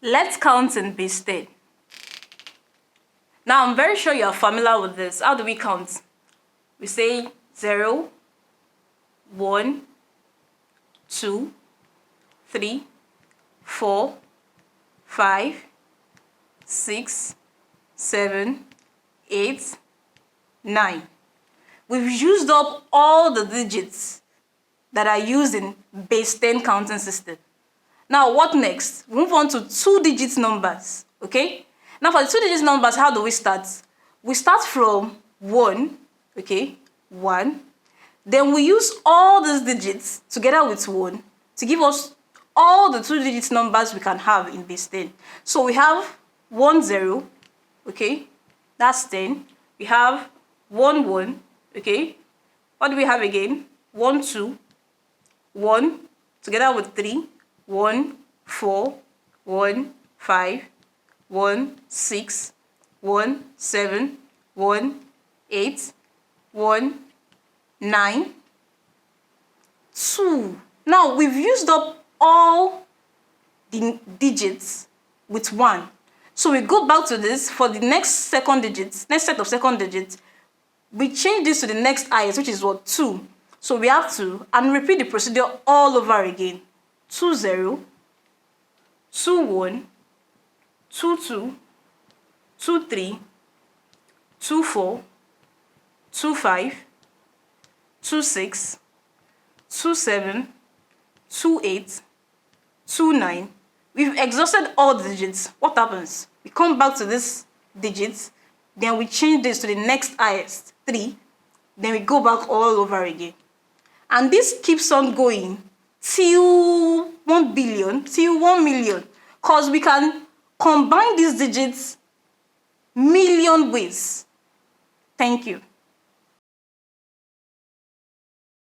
Let's count in base 10. Now, I'm very sure you're familiar with this. How do we count? We say 0, 1, 2, 3, 4, 5, 6, 7, 8, 9. We've used up all the digits that are used in base 10 counting system. Now, what next? We move on to 2-digit numbers, okay? Now, for the 2-digit numbers, how do we start? We start from 1, okay? 1. Then we use all these digits together with 1 to give us all the 2-digit numbers we can have in base 10. So we have 1, 0, okay? That's 10. We have 1, 1, okay? What do we have again? 1, 2, 1, together with 3, 1, 4, 1, 5, 1, 6, 1, 7, 1, 8, 1, 9, 2. Now, we've used up all the digits with 1. So we go back to this for the next set of second digits. We change this to the next highest, which is what? 2. So we have 2, and repeat the procedure all over again. 2, 0, 2, 1, 2, 2, 2, 3, 2, 4, 2, 5, 2, 6, 2, 7, 2, 8, 2, 9. We've exhausted all the digits. What happens? We come back to this digit, then we change this to the next highest, 3, then we go back all over again. And this keeps on going till 1 billion, till 1 million, because we can combine these digits million ways. Thank you.